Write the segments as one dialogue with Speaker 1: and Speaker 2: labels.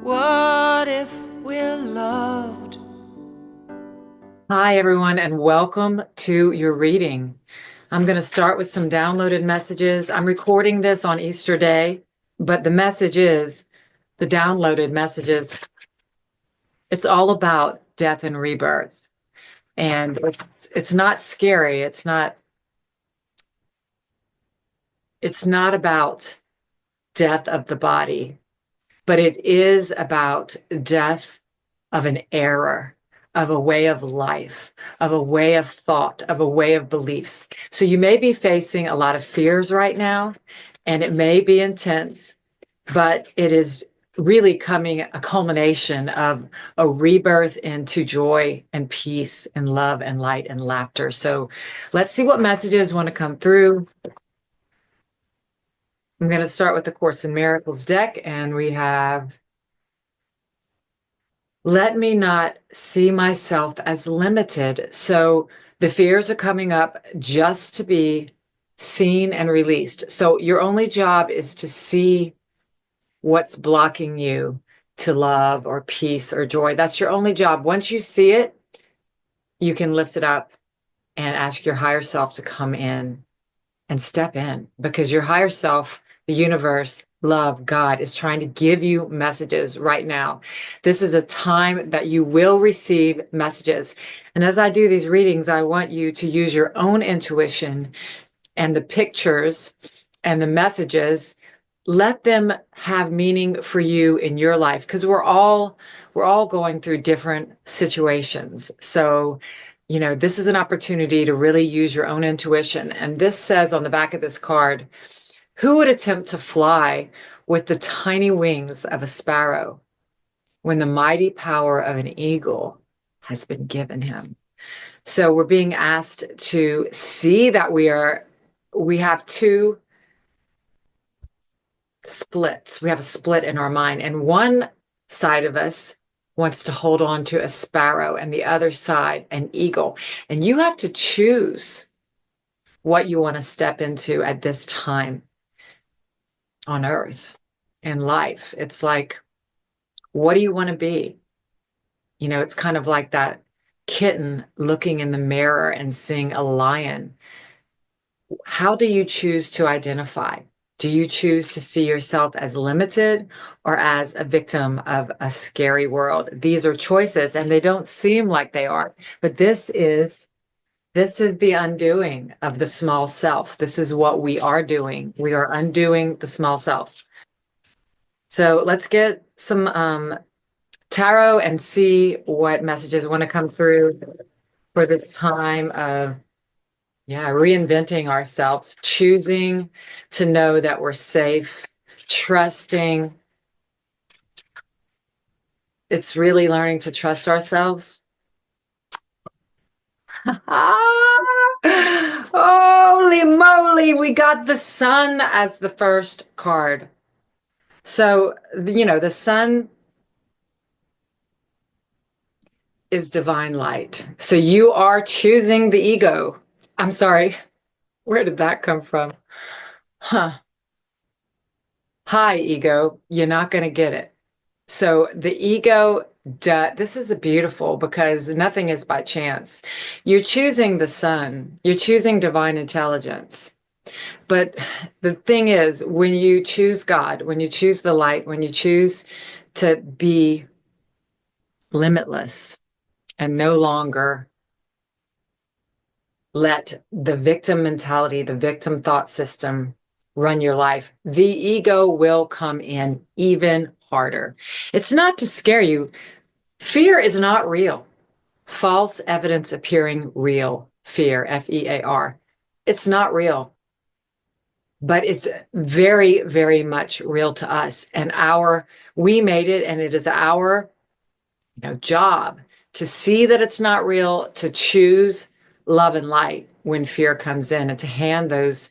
Speaker 1: What if we're loved?
Speaker 2: Hi, everyone, and welcome to your reading. I'm going to start with some downloaded messages. I'm recording this on Easter Day, but the message is the downloaded messages. It's all about death and rebirth. And it's not scary. It's not about death of the body, but it is about death of an error, of a way of life, of a way of thought, of a way of beliefs. So you may be facing a lot of fears right now, and it may be intense, but it is really coming a culmination of a rebirth into joy and peace and love and light and laughter. So let's see what messages want to come through. I'm going to start with the Course in Miracles deck, and we have, let me not see myself as limited. So the fears are coming up just to be seen and released. So your only job is to see what's blocking you to love or peace or joy. That's your only job. Once you see it, you can lift it up and ask your higher self to come in and step in, because your higher self, the universe, love, God, is trying to give you messages right now. This is a time that you will receive messages. And as I do these readings, I want you to use your own intuition and the pictures and the messages. Let them have meaning for you in your life, because we're all going through different situations. So this is an opportunity to really use your own intuition. And this says on the back of this card, who would attempt to fly with the tiny wings of a sparrow when the mighty power of an eagle has been given him? So we're being asked to see that we have two splits. We have a split in our mind, and one side of us wants to hold on to a sparrow and the other side an eagle. And you have to choose what you want to step into at this time on earth in life. It's like, what do you want to be? It's kind of like that kitten looking in the mirror and seeing a lion. How do you choose to identify? Do you choose to see yourself as limited or as a victim of a scary world? These are choices, and they don't seem like they are, but this is the undoing of the small self. This is what we are doing. We are undoing the small self. So let's get some tarot and see what messages want to come through for this time of reinventing ourselves, choosing to know that we're safe, trusting. It's really learning to trust ourselves. Holy moly, we got the sun as the first card. So, the sun is divine light. So you are choosing the ego. I'm sorry. Where did that come from? Huh. Hi, ego. You're not going to get it. So the ego, this is a beautiful, because nothing is by chance. You're choosing the sun. You're choosing divine intelligence. But the thing is, when you choose God, when you choose the light, when you choose to be limitless and no longer let the victim mentality, the victim thought system run your life, the ego will come in even harder. It's not to scare you. Fear is not real. False evidence appearing real. Fear, F-E-A-R. It's not real. But it's very, very much real to us. And we made it, and it is our job to see that it's not real, to choose love and light when fear comes in, and to hand those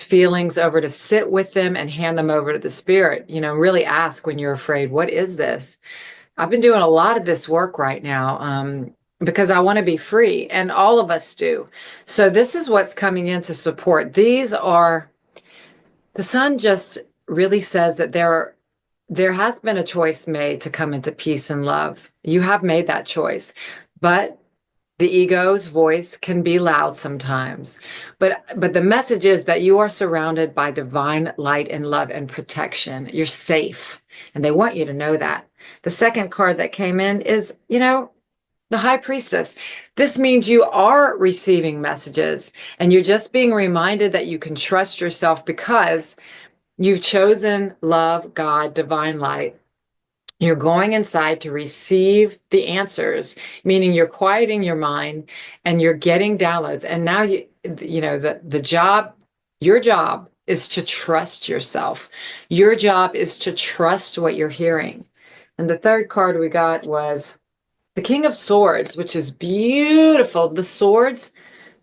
Speaker 2: feelings over, to sit with them and hand them over to the spirit. Really ask when you're afraid, what is this? I've been doing a lot of this work right now because I want to be free, and all of us do. So this is what's coming in to support. The sun just really says that there there has been a choice made to come into peace and love. You have made that choice, but the ego's voice can be loud sometimes. But the message is that you are surrounded by divine light and love and protection. You're safe, and they want you to know that. The second card that came in is, the high priestess. This means you are receiving messages, and you're just being reminded that you can trust yourself because you've chosen love, God, divine light. You're going inside to receive the answers, meaning you're quieting your mind and you're getting downloads. And now your job is to trust yourself. Your job is to trust what you're hearing. And the third card we got was the King of Swords, which is beautiful. The swords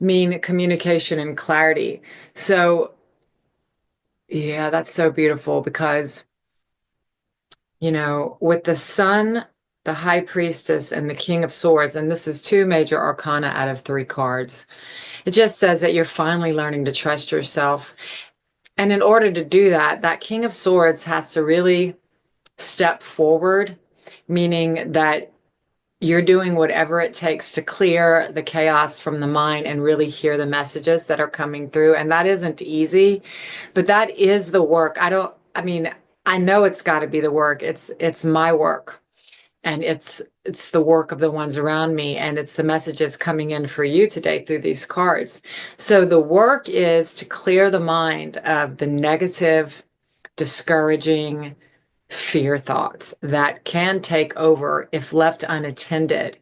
Speaker 2: mean communication and clarity. So, yeah, that's so beautiful because, with the Sun, the High Priestess, and the King of Swords, and this is 2 major arcana out of 3 cards, it just says that you're finally learning to trust yourself. And in order to do that, that King of Swords has to really step forward, meaning that you're doing whatever it takes to clear the chaos from the mind and really hear the messages that are coming through. And that isn't easy, but that is the work. I know it's got to be the work. It's my work. And it's the work of the ones around me, and it's the messages coming in for you today through these cards. So the work is to clear the mind of the negative, discouraging, fear thoughts that can take over if left unattended.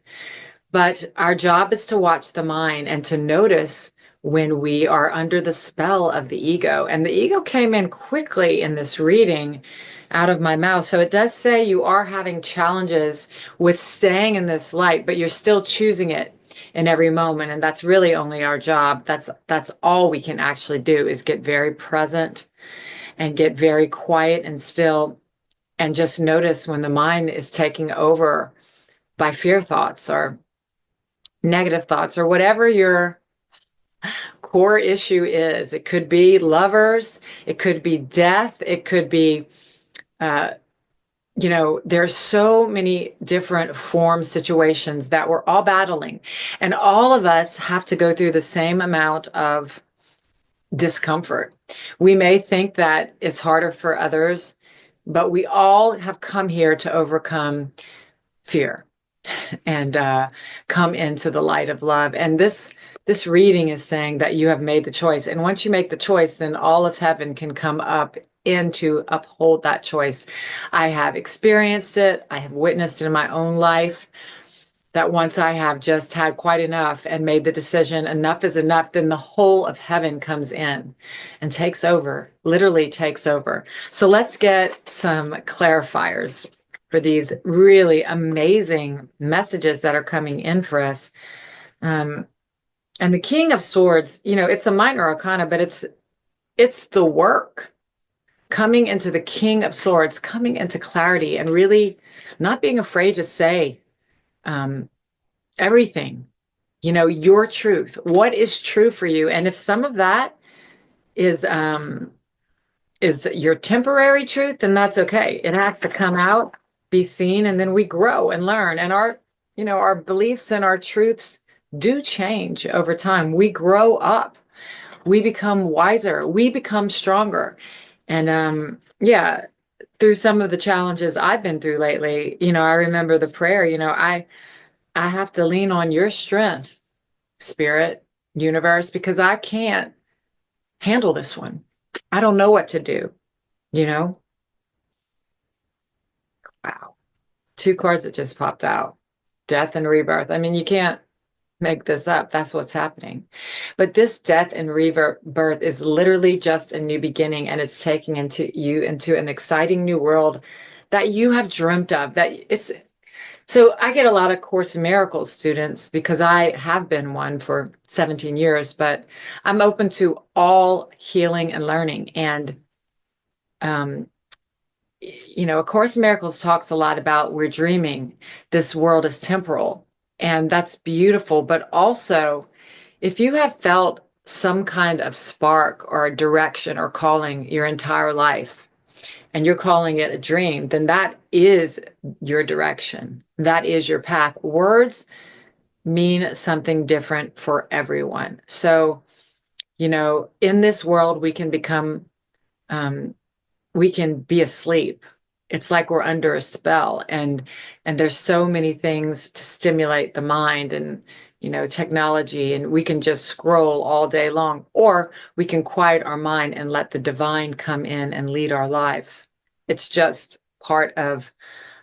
Speaker 2: But our job is to watch the mind and to notice when we are under the spell of the ego. And the ego came in quickly in this reading out of my mouth. So it does say you are having challenges with staying in this light, but you're still choosing it in every moment. And that's really only our job. That's all we can actually do, is get very present and get very quiet and still, and just notice when the mind is taking over by fear thoughts or negative thoughts or whatever your core issue is. It could be lovers, it could be death, it could be, there's so many different situations that we're all battling. And all of us have to go through the same amount of discomfort. We may think that it's harder for others, but we all have come here to overcome fear and come into the light of love. And this reading is saying that you have made the choice. And once you make the choice, then all of heaven can come up in to uphold that choice. I have experienced it. I have witnessed it in my own life, that once I have just had quite enough and made the decision, enough is enough, then the whole of heaven comes in and takes over, literally takes over. So let's get some clarifiers for these really amazing messages that are coming in for us. And the King of Swords, it's a minor arcana, but it's the work. Coming into the King of Swords, coming into clarity and really not being afraid to say, everything, your truth, what is true for you. And if some of that is your temporary truth, then that's okay. It has to come out, be seen, and then we grow and learn. And our beliefs and our truths do change over time. We grow up, we become wiser, we become stronger. And through some of the challenges I've been through lately, I remember the prayer, I have to lean on your strength, spirit, universe, because I can't handle this one. I don't know what to do, Wow. 2 cards that just popped out. Death and rebirth. I mean, you can't make this up. That's what's happening. But this death and rebirth is literally just a new beginning, and it's taking you into an exciting new world that you have dreamt of. So I get a lot of Course in Miracles students because I have been one for 17 years, but I'm open to all healing and learning. And, A Course in Miracles talks a lot about we're dreaming. This world is temporal, and that's beautiful. But also, if you have felt some kind of spark or direction or calling your entire life, and you're calling it a dream, then that is your direction. That is your path. Words mean something different for everyone. So, in this world, we can be asleep. It's like we're under a spell, and there's so many things to stimulate the mind, and technology, and we can just scroll all day long, or we can quiet our mind and let the divine come in and lead our lives. It's just part of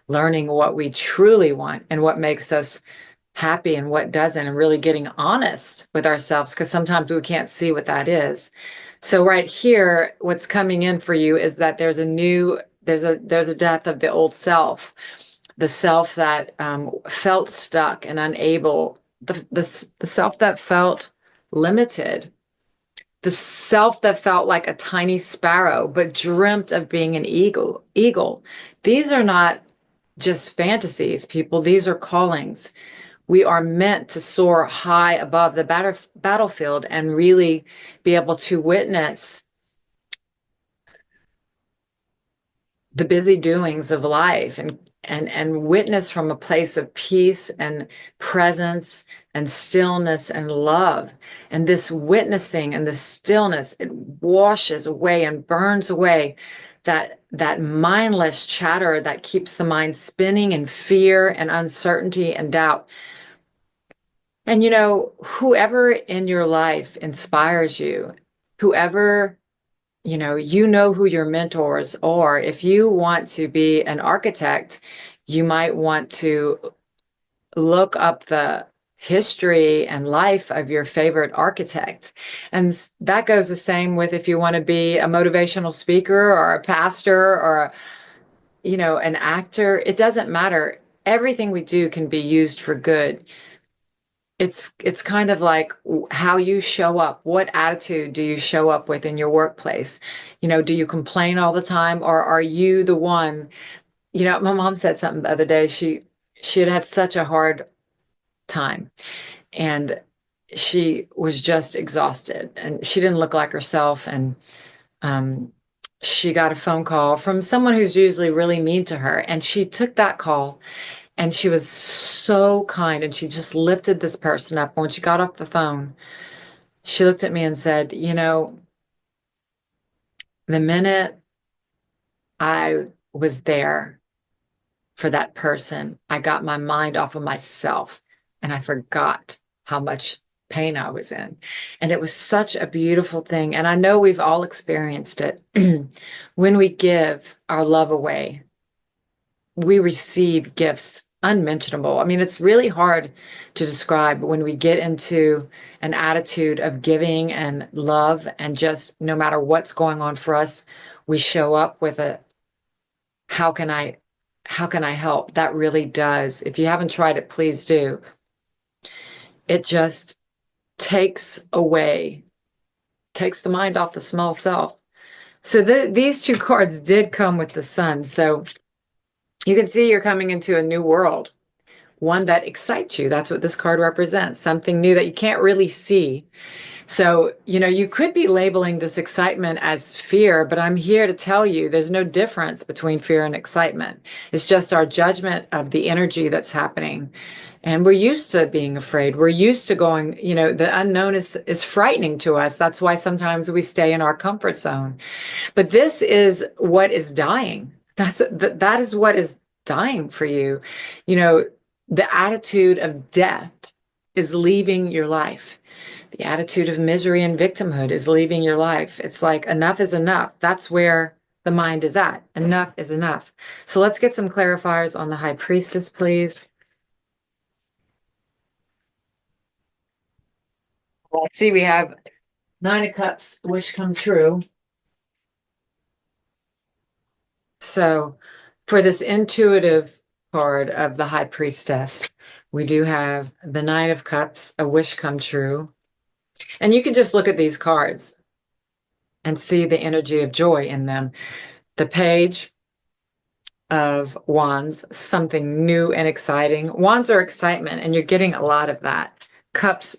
Speaker 2: learning what we truly want and what makes us happy and what doesn't, and really getting honest with ourselves, because sometimes we can't see what that is. So right here, what's coming in for you is that there's a death of the old self, the self that felt stuck and unable, the self that felt limited, the self that felt like a tiny sparrow but dreamt of being an eagle. These are not just fantasies, people. These are callings. We are meant to soar high above the battlefield and really be able to witness the busy doings of life, and witness from a place of peace and presence and stillness and love. And this witnessing and the stillness, it washes away and burns away that mindless chatter that keeps the mind spinning in fear and uncertainty and doubt. And whoever in your life inspires you, whoever, who your mentors are. If you want to be an architect, you might want to look up the history and life of your favorite architect. And that goes the same with if you want to be a motivational speaker or a pastor or, an actor. It doesn't matter. Everything we do can be used for good. It's kind of like how you show up. What attitude do you show up with in your workplace? Do you complain all the time, or are you the one? My mom said something the other day. She had such a hard time, and she was just exhausted, and she didn't look like herself. And she got a phone call from someone who's usually really mean to her, and she took that call. And she was so kind, and she just lifted this person up. When she got off the phone, she looked at me and said, the minute I was there for that person, I got my mind off of myself, and I forgot how much pain I was in. And it was such a beautiful thing. And I know we've all experienced it. When we give our love away, we receive gifts unmentionable. I mean, it's really hard to describe when we get into an attitude of giving and love, and just no matter what's going on for us, we show up with a, how can I help? That really does. If you haven't tried it, please do. It just takes the mind off the small self. So these two cards did come with the sun. So you can see you're coming into a new world, one that excites you. That's what this card represents, something new that you can't really see. So, you could be labeling this excitement as fear, but I'm here to tell you there's no difference between fear and excitement. It's just our judgment of the energy that's happening. And we're used to being afraid. We're used to going, the unknown is frightening to us. That's why sometimes we stay in our comfort zone. But this is what is dying. That is what is dying for you. The attitude of death is leaving your life. The attitude of misery and victimhood is leaving your life. It's like enough is enough. That's where the mind is at. Enough is enough. So let's get some clarifiers on the High Priestess, please. Let's see, we have Nine of Cups, wish come true. So for this intuitive card of the High Priestess, we do have the Nine of Cups, a wish come true. And you can just look at these cards and see the energy of joy in them. The Page of Wands, something new and exciting. Wands are excitement, and you're getting a lot of that. Cups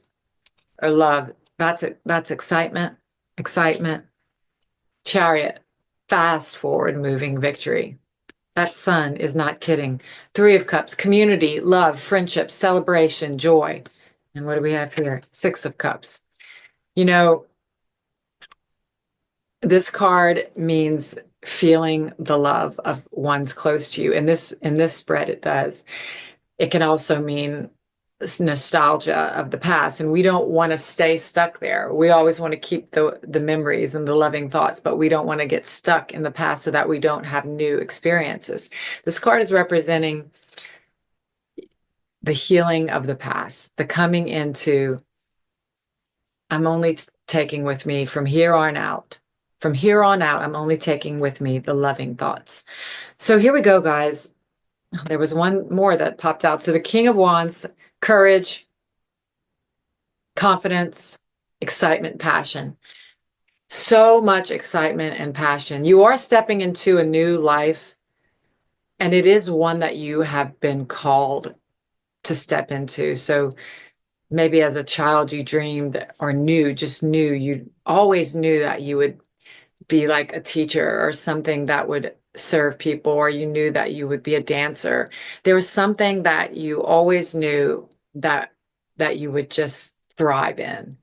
Speaker 2: are love. That's excitement. Chariot, fast forward moving victory. That sun is not kidding. Three of Cups, community, love, friendship, celebration, joy. And what do we have here? Six of Cups. You know, this card means feeling the love of ones close to you. In this spread, it does. It can also mean nostalgia of the past, and we don't want to stay stuck there. We always want to keep the memories and the loving thoughts, but we don't want to get stuck in the past so that we don't have new experiences. This card is representing the healing of the past, the coming into, I'm only taking with me from here on out. From here on out, I'm only taking with me the loving thoughts. So here we go, guys. There was one more that popped out. So the King of Wands, courage, confidence, excitement, passion. So much excitement and passion. You are stepping into a new life, and it is one that you have been called to step into. So maybe as a child you dreamed or knew, you always knew that you would be like a teacher or something that would serve people, or you knew that you would be a dancer. There was something that you always knew that you would just thrive in.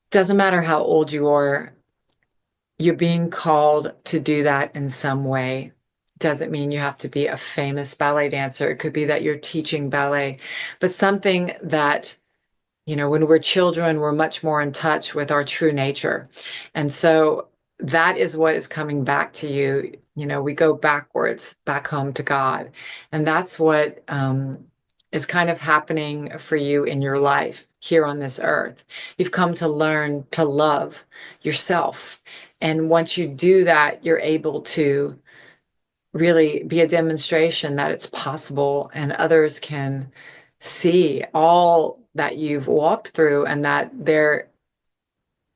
Speaker 2: Doesn't matter how old you are, you're being called to do that in some way. Doesn't mean you have to be a famous ballet dancer. It could be that you're teaching ballet, but something that, when we're children, we're much more in touch with our true nature. And so that is what is coming back to you. We go backwards, back home to God. And that's what is kind of happening for you in your life here on this earth. You've come to learn to love yourself. And once you do that, you're able to really be a demonstration that it's possible, and others can see all that you've walked through, and that there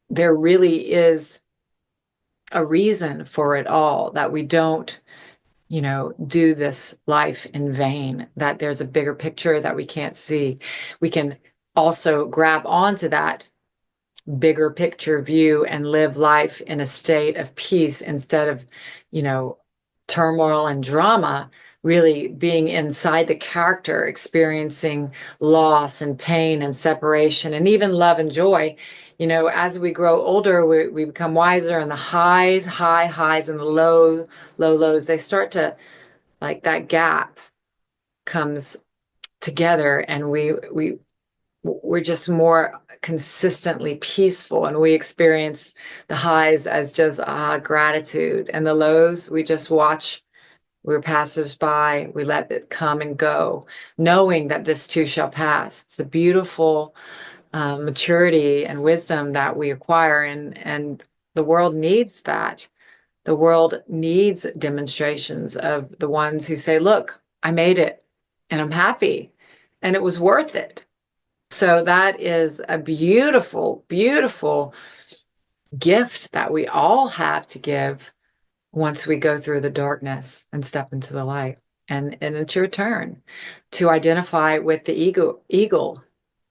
Speaker 2: really is a reason for it all, that we don't do this life in vain, that there's a bigger picture that we can't see. We can also grab onto that bigger picture view and live life in a state of peace instead of turmoil and drama, really being inside the character, experiencing loss and pain and separation and even love and joy. As we grow older, we become wiser, and the highs and the lows, they start to, like, that gap comes together, and we're just more consistently peaceful, and we experience the highs as just gratitude, and the lows we just watch. We're passersby. We let it come and go, knowing that this too shall pass. It's the beautiful maturity and wisdom that we acquire, and the world needs that. The world needs demonstrations of the ones who say, look, I made it, and I'm happy, and it was worth it. So that is a beautiful, beautiful gift that we all have to give once we go through the darkness and step into the light. And it's your turn to identify with the eagle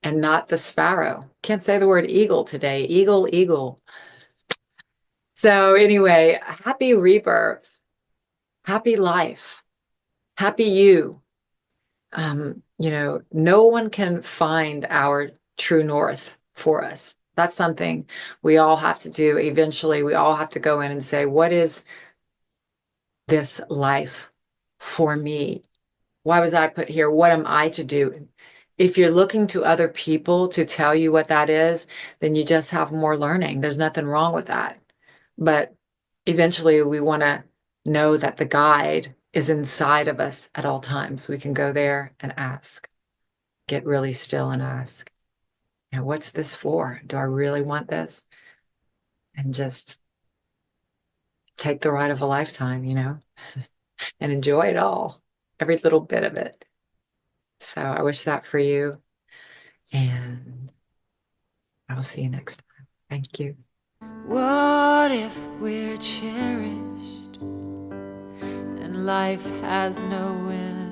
Speaker 2: and not the sparrow. Can't say the word eagle today. Eagle. So anyway, happy rebirth, happy life, happy you. No one can find our true north for us. That's something we all have to do. Eventually, we all have to go in and say, what is this life for me? Why was I put here? What am I to do? If you're looking to other people to tell you what that is, then you just have more learning. There's nothing wrong with that. But eventually we want to know that the guide is inside of us at all times. We can go there and ask, get really still and ask, what's this for? Do I really want this? And just take the ride of a lifetime, and enjoy it all, every little bit of it. So I wish that for you, and I will see you next time. Thank you.
Speaker 1: What if we're cherished and life has no end?